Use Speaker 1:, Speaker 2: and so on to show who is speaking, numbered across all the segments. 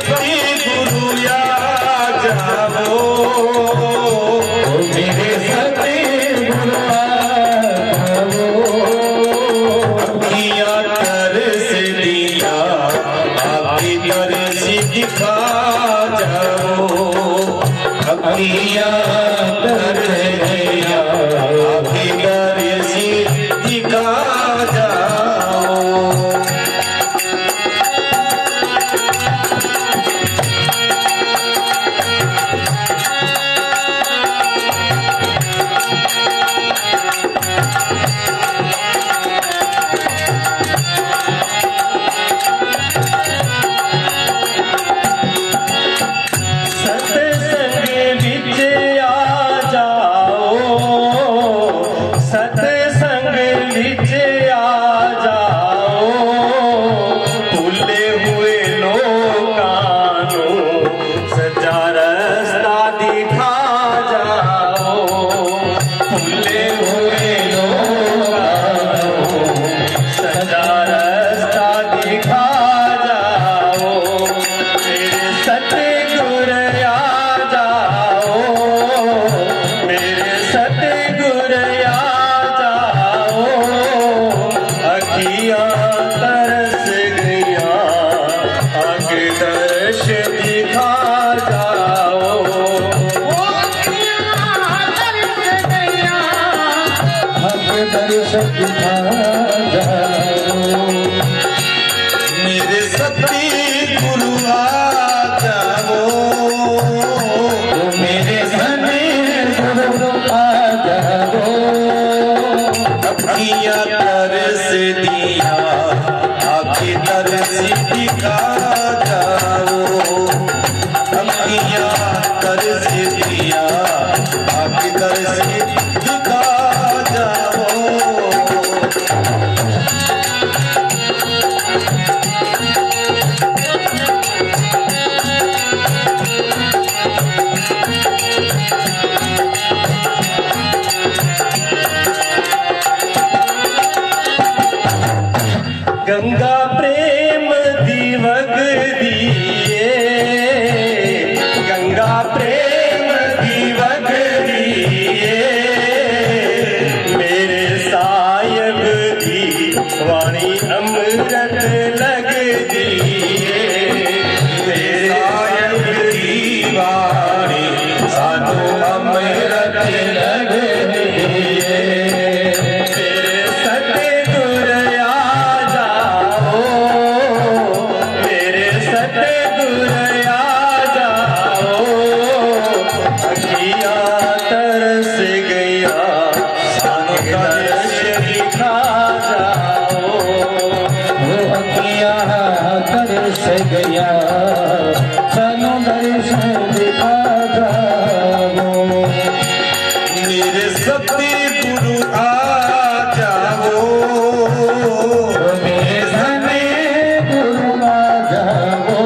Speaker 1: सती गुरु आ जाओ, मेरे सती गुरु आ जाओ। अखियाँ तरस दिया आपकी तरस दिखा जाओ, अखियाँ तरस दिया आपकी तरस दिखा जाओ। मेरे सती गुरु आ जाओ, मेरे सती गुरु आ जाओ। अखियाँ तरस दिया आपकी तरस दिखा जाओ, अखियाँ तरस दिया आपकी तरस दिखा जाओ। गंगा प्रेम दीवग दिए, गंगा प्रेम दीवग दिए, मेरे सायब दी वाणी अमृत लग दिए, मेरे सायब दी वाणी साधु अमृत लग दिए। गया चलो दर्शन दिखा जाओ, मेरे सती गुरु आ जाओ, मेरे सती गुरु आ जाओ।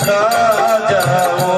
Speaker 1: दिखा जाओ।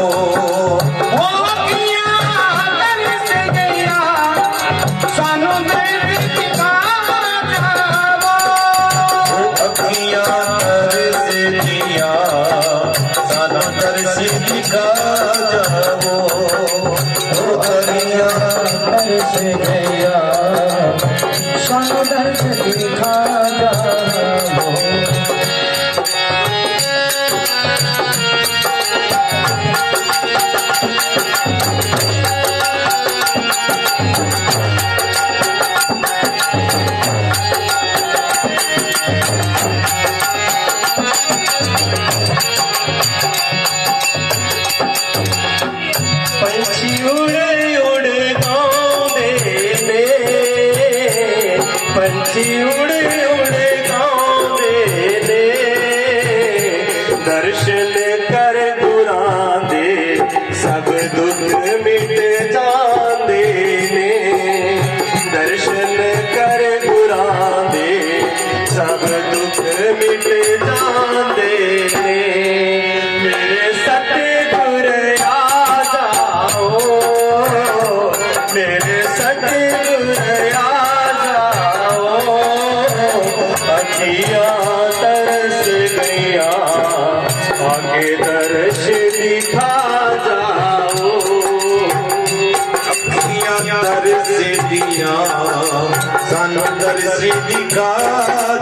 Speaker 1: दिखा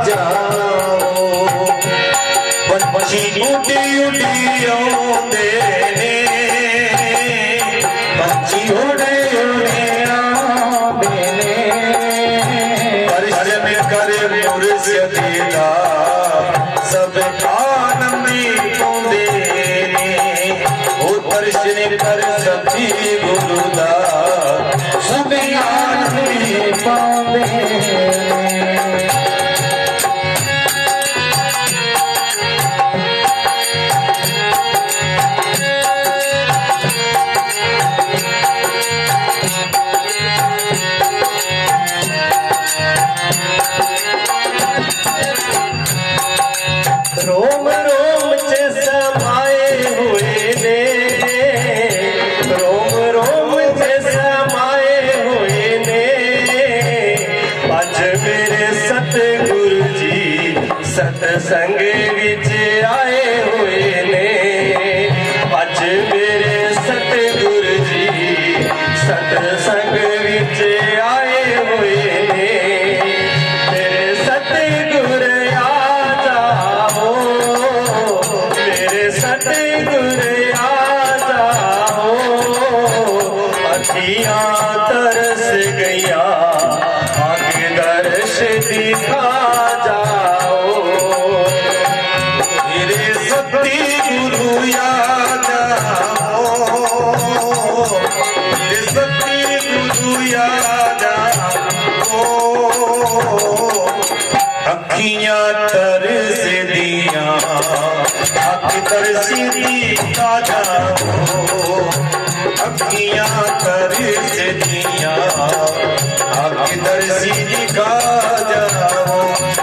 Speaker 1: जाओ। पंछी उड़ी उड़ी आउंदे ने, पंछी उड़ी उड़ी आउंदे ने, दर्शन करे मुर्शिद दा सब आनंदी पाउंदे ने। ओ दर्शन कर सती गुरु दा सब आनंदी पाउंदे ने। रोम रोम से समाए हुए ने, रोम रोम से समाए हुए ने, अज मेरे सतगुरु जी सतसंग विच आए हुए ने। अज मेरे सतगुरु जी सतसंग विच आए हुए ने। मेरे सतगुरु तरस गया आगे दर्श दिखा जाओ। मेरे सती गुरु याद आओ, मेरे सती गुरु याद आओ। अखियां तरस दिया आगे दर्श दिखा जाओ। अखियां तरस दिया आगे दर्श दिखा जाओ।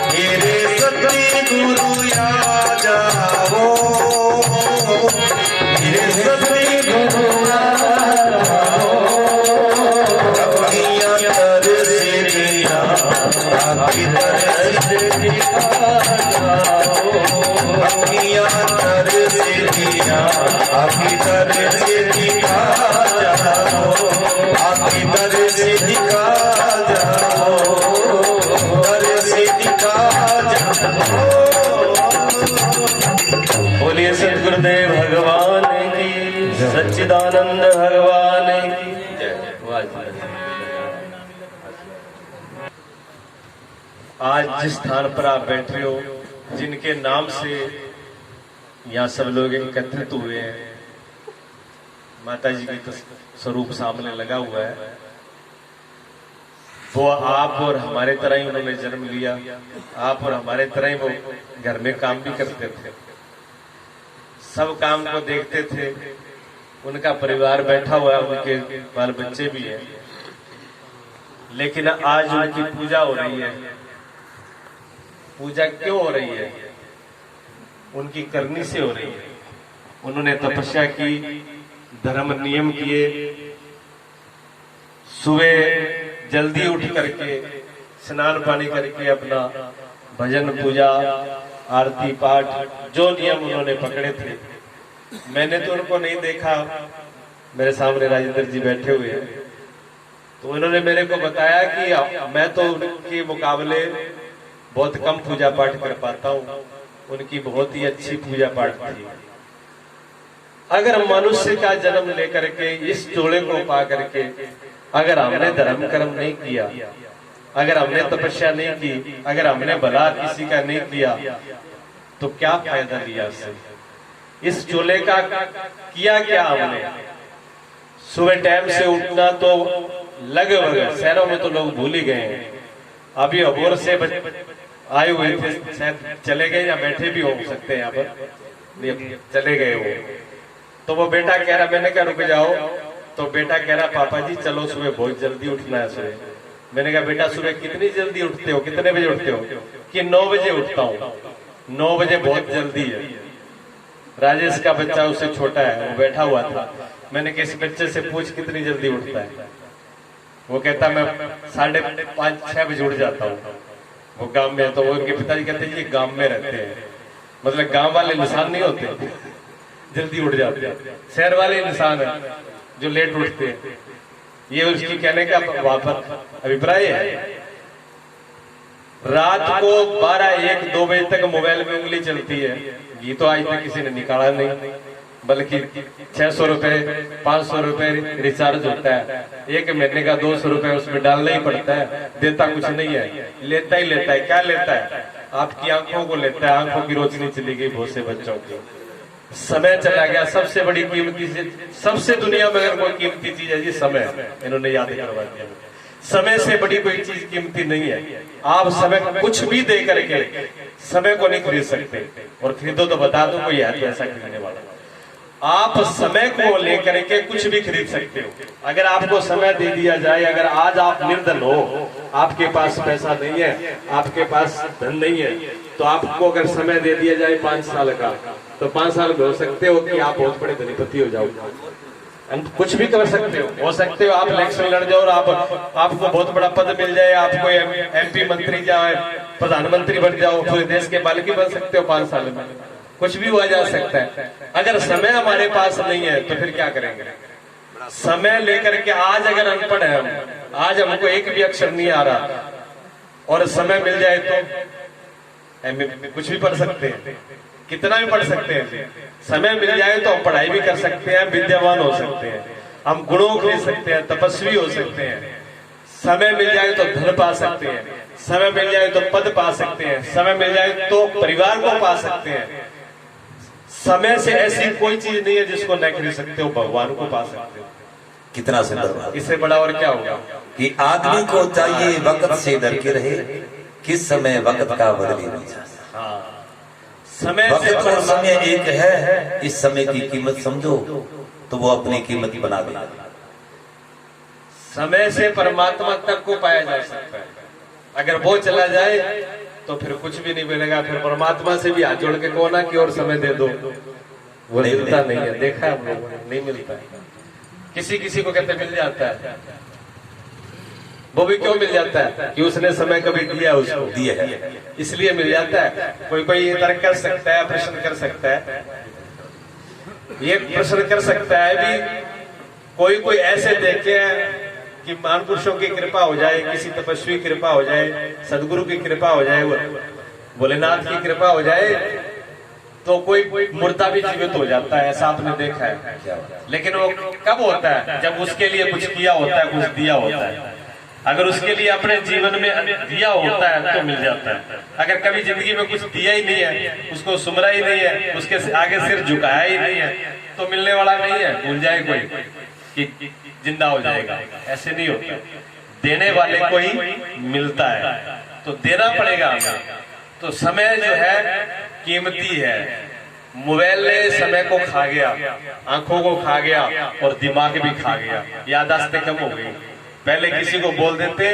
Speaker 1: मेरे सती गुरु याद आओ, मेरे सती गुरु याद आओ। अखियां तरस दिया आगे दर्श दिखा जाओ। अखियां तरस दिया आगे दर्श दिखा जाओ। आगे दर्श दिखा जाओ, दर्श दिखा जाओ। बोलिए सतगुरुदेव भगवान की, सच्चिदानंद भगवान की जय। आज जिस स्थान पर आप बैठे हो, जिनके नाम से यहाँ सब लोग एकत्रित हुए हैं, माता जी की स्वरूप सामने लगा हुआ है। वो आप और हमारे तरह ही उन्होंने जन्म लिया, आप और हमारे तरह ही वो घर में काम भी करते थे, सब काम को देखते थे। उनका परिवार बैठा हुआ है, उनके बाल बच्चे भी हैं, लेकिन आज उनकी पूजा हो रही है। पूजा क्यों हो रही है? उनकी करनी से हो रही है। उन्होंने तपस्या की, धर्म नियम किए, सुबह जल्दी उठ करके स्नान पानी करके अपना भजन पूजा आरती पाठ जो नियम उन्होंने पकड़े थे। मैंने तो उनको नहीं देखा, मेरे सामने राजेंद्र जी बैठे हुए हैं, तो उन्होंने मेरे को बताया कि मैं तो उनके मुकाबले बहुत कम पूजा पाठ कर पाता हूँ, उनकी बहुत ही अच्छी पूजा पाठ थी। अगर मनुष्य का जन्म लेकर के इस जोड़े को पा करके अगर हमने धर्म कर्म नहीं किया, अगर हमने तपस्या नहीं की, अगर हमने भला किसी का नहीं किया, तो क्या फायदा लिया इससे? इस चोले का किया क्या हमने? सुबह टाइम से उठना तो लगभग शहरों में तो लोग भूल ही गए हैं। अभी अबोर से आए हुए थे, शायद चले गए या बैठे भी हो सकते हैं यहाँ पर, चले गए वो। तो वो बेटा कह रहा, मैंने कहा रुक जाओ, तो बेटा कह रहा पापा जी चलो सुबह बहुत जल्दी उठना है सुबह। मैंने कहा बेटा सुबह कितनी जल्दी उठते हो, कितने बजे उठते हो? कि 9 बजे उठता हूँ। 9 बजे बहुत जल्दी है। राजेश का बच्चा उससे छोटा है, वो बैठा हुआ था। मैंने किसी बच्चे से पूछ कितनी जल्दी उठता है? वो कहता मैं 5:30-6 बजे उठ जाता हूँ। वो गांव में, तो वो उनके पिताजी कहते हैं ये गांव में रहते हैं, मतलब गांव वाले इंसान नहीं होते, जल्दी उठ जाते हैं। शहर वाले इंसान है जो लेट उठते हैं। ये उसकी कहने का वहां पर अभिप्राय है। रात को 12-1-2 बजे तक मोबाइल में उंगली चलती है। ये तो आज तक किसी ने निकाला नहीं, बल्कि 600 रुपए 500 रुपए रिचार्ज होता है, 1 महीने का 200 रुपए उसमें डालना ही पड़ता है। देता कुछ नहीं है, लेता ही लेता है। क्या लेता है? आपकी आंखों को लेता है। आंखों की रोशनी चली गई बहुत से बच्चों की, समय चला गया। सबसे बड़ी कीमती चीज, सबसे दुनिया में अगर कोई कीमती चीज है जी समय, इन्होंने याद करवा दिया। समय से बड़ी कोई चीज कीमती नहीं है। आप समय कुछ भी दे करके समय को नहीं खरीद सकते, और खरीदो तो बता दो कोई है तो ऐसा खरीदने वाला। आप समय को लेकर के कुछ भी खरीद सकते हो। अगर आपको समय दे दिया जाए, अगर आज आप निर्धन हो, आपके पास पैसा नहीं है, आपके पास धन नहीं है, तो आपको अगर समय दे दिया जाए 5 साल का, तो 5 साल में हो सकते हो कि आप बहुत बड़े धनीपति हो जाओ। कुछ भी कर सकते हो आप इलेक्शन लड़ जाओ और आपको बहुत बड़ा पद मिल जाए, आपको MP मंत्री जाए, प्रधानमंत्री बन जाओ, पूरे देश के मालिक भी बन सकते हो 5 साल में। कुछ भी हुआ जा सकता है। अगर समय हमारे पास नहीं है तो फिर क्या करेंगे? समय लेकर के आज अगर अनपढ़ है हम, आज हमको एक भी अक्षर नहीं आ रहा, और समय मिल जाए तो कुछ भी पढ़ सकते हैं, कितना भी पढ़ सकते हैं। समय मिल जाए तो हम पढ़ाई भी कर सकते हैं, विद्यावान हो सकते हैं, हम गुणों को खरीद सकते हैं, तपस्वी हो सकते हैं। समय मिल जाए तो धन पा सकते हैं, समय मिल जाए तो पद पा सकते हैं, समय मिल जाए तो परिवार को पा सकते हैं। समय से ऐसी कोई चीज नहीं है जिसको न खरीद सकते हो, भगवान को पा सकते हो।
Speaker 2: कितना सुंदर बात।
Speaker 1: इससे बड़ा और क्या होगा?
Speaker 2: कि आदमी को चाहिए वक्त से डर के रहे, किस समय वक्त का बदली नहीं जा।
Speaker 1: हाँ, समय
Speaker 2: वक्त
Speaker 1: से
Speaker 2: और समय एक है, इस समय की कीमत समझो तो वो अपनी कीमत बना दे।
Speaker 1: समय से परमात्मा तक को पाया जा सकता है। अगर वो चला जाए तो फिर कुछ भी नहीं मिलेगा। फिर परमात्मा से भी हाथ जोड़ के कहो ना कि और समय दे दो, वो मिलता नहीं है। देखा है हम लोगों ने, नहीं मिलता है। किसी किसी को कहते मिल जाता है, वो भी क्यों मिल जाता है? कि उसने समय कभी दिया, उसको
Speaker 2: दिया है,
Speaker 1: इसलिए मिल जाता है। कोई कोई ये तर्क कर सकता है, प्रश्न कर सकता है, ये प्रश्न कर सकता है भी, कोई कोई ऐसे देखे हैं कि महापुरुषों की कृपा हो जाए, किसी तपस्वी की कृपा हो जाए, सदगुरु की कृपा हो जाए, भोलेनाथ की कृपा हो जाए, तो कोई मुर्दा भी जीवित हो जाता है। ऐसा आपने देखा है। लेकिन वो कब होता है? जब उसके लिए कुछ किया होता है, कुछ दिया होता है। अगर उसके लिए अपने जीवन में दिया होता है तो मिल जाता है। अगर कभी जिंदगी में कुछ दिया ही नहीं है, उसको सुमरा ही नहीं है, उसके आगे सिर झुकाया ही नहीं है, तो मिलने वाला नहीं है। भूल जाए कोई कि जिंदा हो जाएगा, ऐसे नहीं होता। देने वाले को ही मिलता है, तो देना पड़ेगा हमें। तो समय जो है कीमती है। मोबाइल ने समय को खा गया, आंखों को खा गया और दिमाग भी खा गया। याददाश्तें कम हो गई। पहले किसी को बोल देते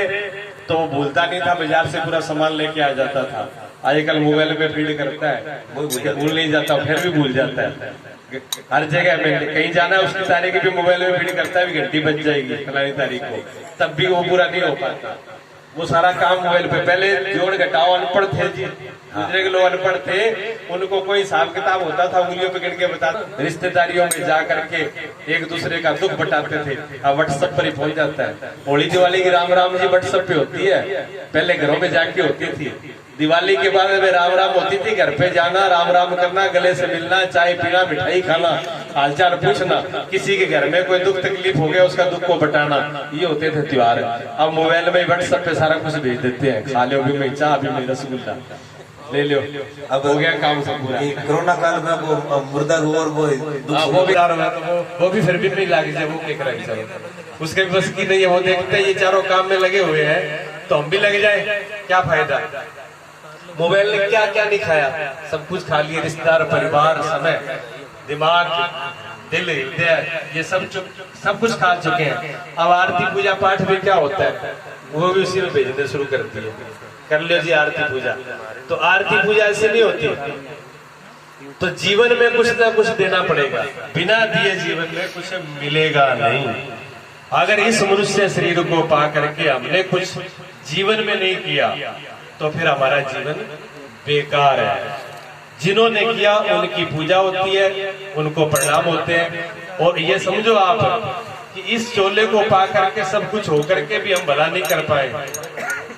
Speaker 1: तो वो भूलता नहीं था, बाजार से पूरा सामान लेके आ जाता था। आजकल मोबाइल पे फीड करता है, भूल नहीं जाता, फिर भी भूल जाता है। हर जगह में कहीं जाना है उसकी तारीख भी मोबाइल में फीड करता है, घंटी बज जाएगी फलानी तारीख को, तब भी वो पूरा नहीं हो पाता। वो सारा काम मोबाइल पे। पहले जोड़ घटाओ अनपढ़ थे जी, दूसरे के लोग अनपढ़ थे, उनको कोई हिसाब किताब होता था उंगलियों पे गिन के बता, रिश्तेदारियों में जा करके एक दूसरे का दुख बटाते थे। अब व्हाट्सएप पर ही पहुंच जाता है। होली दिवाली की राम राम जी व्हाट्सएप पे होती है, पहले घरों में जाके होती थी। दिवाली के बाद में राम राम होती थी, घर पे जाना, राम राम करना, गले से मिलना, चाय पीना, मिठाई खाना, हालचाल पूछना, किसी के घर में कोई दुख तकलीफ हो गया उसका दुख को बटाना, ये होते थे त्योहार। अब मोबाइल में व्हाट्सएप पे सारा कुछ भेज देते हैं, खा लो भी मैं चाह, अभी मैं रसगुल्ला ले लो, अब हो गया काम सब पूरा।
Speaker 2: कोरोना काल में वो मुर्दा गोबर
Speaker 1: वो भी फिर भी नहीं लागे जब वो क्या कराई, उसके भी बस की नहीं है। वो देखते हैं ये चारों काम में लगे हुए हैं तो हम भी लग जाए, क्या फायदा। मोबाइल ने क्या क्या नहीं खाया, सब कुछ खा लिए, रिश्तेदार, परिवार, समय, दिमाग, दिल, हृदय, ये सब कुछ खा चुके हैं। अब आरती पूजा पाठ भी क्या होता है, वो भी उसी में भेजने शुरू करती है, कर लो जी आरती पूजा। तो आरती पूजा ऐसे नहीं होती। तो जीवन में कुछ ना कुछ देना पड़ेगा, बिना दिए जीवन में कुछ मिलेगा नहीं। अगर इस मनुष्य शरीर को पा करके हमने कुछ जीवन में नहीं किया तो फिर हमारा जीवन बेकार है। जिन्होंने किया उनकी पूजा होती है, उनको प्रणाम होते हैं। और ये समझो आप कि इस चोले को पा करके सब कुछ होकर के भी हम भला नहीं कर पाए,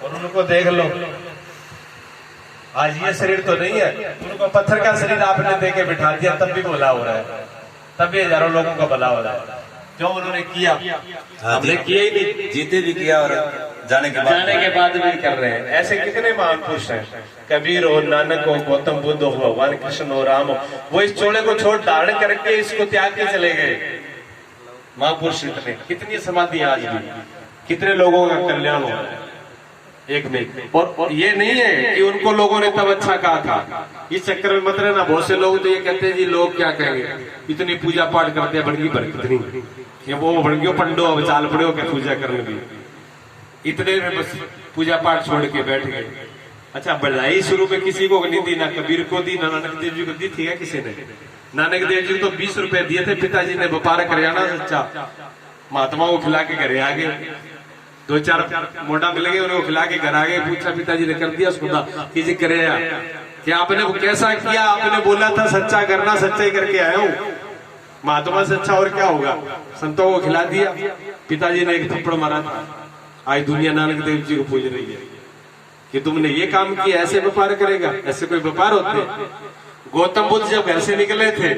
Speaker 1: और उनको देख लो आज ये शरीर तो नहीं है, उनको पत्थर का शरीर आपने दे के बिठा दिया तब भी भला हो रहा है, तब भी हजारों लोगों का भला हो रहा है। क्यों उन्होंने किया, हमने किया ही नहीं।
Speaker 2: जीते भी किया और जाने के
Speaker 1: बाद भी कर रहे हैं। ऐसे कितने महान पुरुष हैं, कबीर हो, नानक हो, गौतम बुद्ध हो, भगवान कृष्ण हो, राम हो, वो इस चोले को छोड़ धारण करके इसको त्याग के चले गए। महापुरुष इतने, कितनी समाधि आज भी, कितने लोगों का कल्याण हो रहा है एक में। और ये नहीं है कि उनको लोगों ने तब अच्छा कहा था, इस चक्कर में मत रहना। बहुत से लोग तो ये कहते हैं जी लोग क्या कहेंगे, इतनी पूजा पाठ करते हैं, बड़की बरकतनी, वो बड़कियों पंडो अब चाल पड़ो क्या पूजा करने की, इतने में बस पूजा पाठ छोड़ के बैठ गए। अच्छा, बधाई शुरू में किसी को नहीं दी, ना कबीर को दी, ना नानक देव जी को दी थी क्या किसी ने? नानक देव जी को तो 20 रुपए दिए थे, पिताजी ने व्यापार करियाना सच्चा, महात्मा को खिला के घरे आ गए। 2-4 मोटा मिल गए, उनको खिला के घर आ गए। पूछा पिताजी ने, कर दिया उसको किसी करे क्या आपने कैसा किया? आपने बोला था सच्चा करना, सच्चाई करके आया हूँ। महात्मा से अच्छा और क्या होगा? संतों को खिला दिया। पिताजी ने एक थप्पड़ मारा था, आज दुनिया नानक देव जी को पूज रही है कि तुमने ये काम किया, ऐसे व्यापार करेगा? ऐसे कोई व्यापार होते? गौतम बुद्ध जब घर से निकले थे,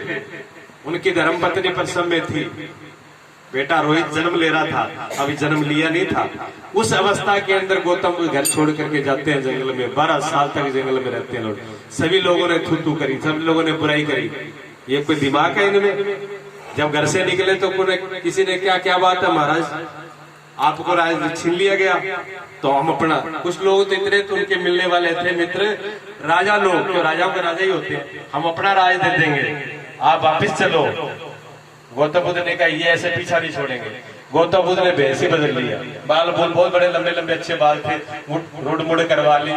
Speaker 1: उनकी धर्मपत्नी प्रसव में थी, बेटा रोहित जन्म ले रहा था, अभी जन्म लिया नहीं था। उस अवस्था के अंदर गौतम बुद्ध घर छोड़ करके जाते हैं जंगल में, 12 साल तक जंगल में रहते हैं लोग। सभी लोगों ने थू करी, सभी लोगों ने बुराई करी, ये कोई दिमाग है इनमें? जब घर से निकले तो किसी ने क्या बात है महाराज, आपको राज छीन लिया गया, तो हम अपना, कुछ लोग तो इतने तो उनके मिलने वाले थे मित्र, राजा लोग, तो राजाओं के राजा ही होते हैं, हम अपना राज दे देंगे, आप वापिस चलो। गौतम बुद्ध ने कहा ये ऐसे पीछा नहीं छोड़ेंगे। गौतम बुद्ध ने भेष ही बदल लिया, बाल बहुत बड़े लंबे लंबे अच्छे बाल थे, रोड मुड़ करवा ली,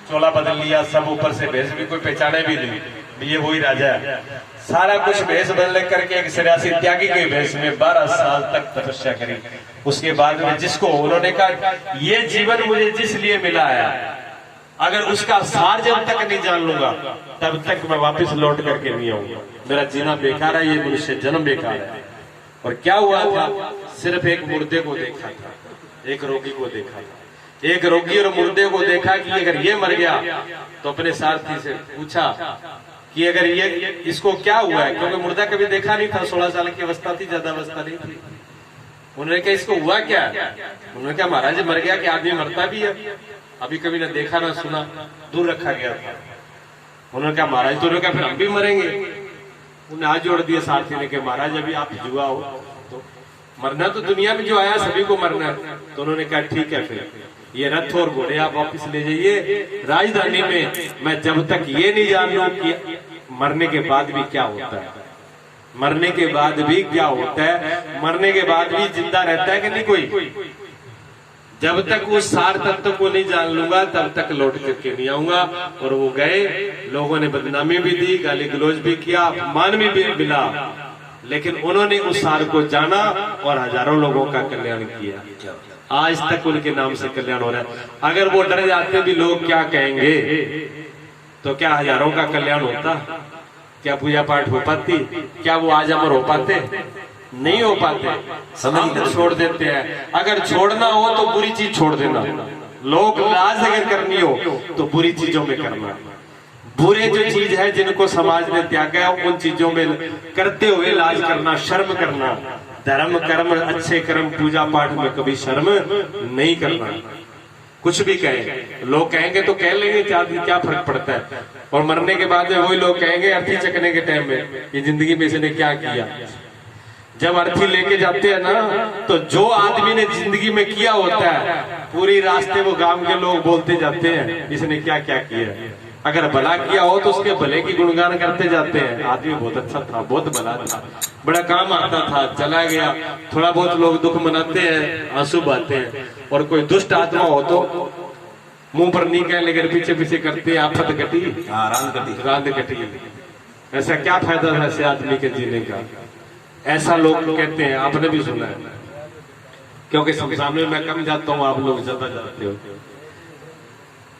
Speaker 1: चोला बदल लिया, सब ऊपर से भेष भी कोई पहचाने भी नहीं, ये वही राजा है। सारा कुछ भेष बदल करके एक सन्यासी त्यागी के भेष में 12 साल तक तपस्या करी। उसके बाद में जिसको उन्होंने कहा ये जीवन मुझे जिस लिए मिला है, अगर उसका सार जब तक नहीं जान लूंगा तब तक मैं वापस लौट करके नहीं आऊंगा, मेरा जीना बेकार है, ये मनुष्य जन्म बेकार है। और क्या हुआ था? सिर्फ एक मुर्दे को देखा था, एक रोगी को देखा था, एक रोगी और मुर्दे को देखा कि अगर ये मर गया तो अपने सारथी से पूछा कि अगर ये इसको क्या हुआ है, क्योंकि मुर्दा कभी देखा नहीं था, 16 साल की अवस्था थी, ज्यादा अवस्था नहीं थी। उन्होंने कहा इसको हुआ क्या? उन्होंने कहा महाराज मर गया कि आदमी मरता भी है, अभी कभी ना देखा ना सुना, दूर रखा गया था। उन्होंने कहा महाराज, तो उन्होंने कहा फिर हम भी मरेंगे। उन्हें हाथ जोड़ दिया सारथी ने, कहा महाराज अभी आप जुआ हो, तो मरना तो दुनिया में जो आया सभी को मरना है। तो उन्होंने कहा ठीक है, फिर ये रथ और घोड़े आप वापिस ले जाइए राजधानी में, मैं जब तक ये नहीं जान लूं कि मरने के बाद भी क्या होता है, मरने के बाद भी क्या होता है, मरने के बाद भी जिंदा रहता है कि नहीं कोई? जब तक उस सार तत्व को नहीं जान लूंगा तब तक लौट करके नहीं आऊंगा। और वो गए, लोगों ने बदनामी भी दी, गाली गलौज भी किया, अपमान भी मिला, लेकिन उन्होंने उस सार को जाना और हजारों लोगों का कल्याण किया। आज तक उनके नाम से कल्याण हो रहा है। अगर वो डर जाते भी लोग क्या कहेंगे, तो क्या हजारों का कल्याण होता? क्या पूजा पाठ हो पाती? क्या वो आज अमर हो पाते? नहीं हो पाते। हम तो छोड़ देते हैं। अगर छोड़ना हो तो बुरी चीज छोड़ देना। लोग लाज अगर करनी हो तो बुरी चीजों में करना। बुरे जो चीज है जिनको समाज ने त्यागा है उन चीजों में करते हुए लाज करना, शर्म करना। धर्म कर्म अच्छे कर्म पूजा पाठ में कभी शर्म नहीं करना। कुछ भी कहें, लोग कहेंगे तो कह लेंगे, क्या फर्क पड़ता है। और मरने के बाद में वही लोग कहेंगे अर्थी चकने के टाइम में ये जिंदगी में इसने क्या किया। जब अर्थी लेके जाते हैं ना, तो जो आदमी ने जिंदगी में किया होता है पूरी रास्ते वो गांव के लोग बोलते जाते हैं इसने क्या क्या किया। अगर भला किया हो तो उसके भले की गुणगान करते जाते हैं। आदमी बहुत अच्छा था, बहुत भला था, बड़ा काम आता था, चला गया। थोड़ा बहुत लोग दुख मनाते हैं, आंसू बहाते हैं। और कोई दुष्ट आत्मा हो तो मुंह पर नहीं कह, लेकर पीछे पीछे करते आफत कटी रांद कटी। ऐसा क्या फायदा था ऐसे आदमी के जीने का? ऐसा लोग कहते हैं, आपने भी सुना है। क्योंकि शमशान में मैं कम जाता हूँ, आप लोग ज्यादा जाते हो,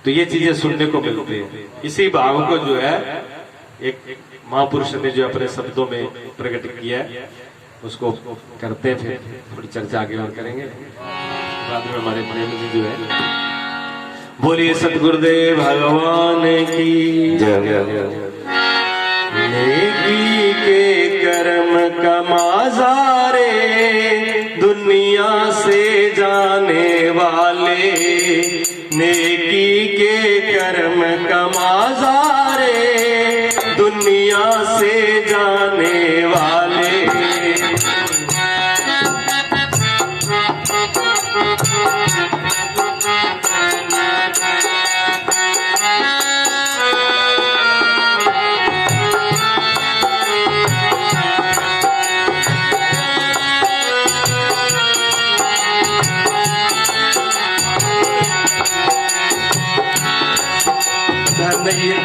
Speaker 1: तो ये चीजें सुनने को मिलती है। इसी भाव को जो है एक महापुरुष ने जो अपने शब्दों में प्रकट किया है उसको करते हैं। फिर थोड़ी चर्चा आगे और करेंगे। बाद में हमारे प्रेम जी जो है, बोलिए सतगुरुदेव भगवान की जय। नेकी के कर्म कमाजारे दुनिया से जाने वाले, नेकी के कर्म कमाजारे दुनिया से जाने वाले। धन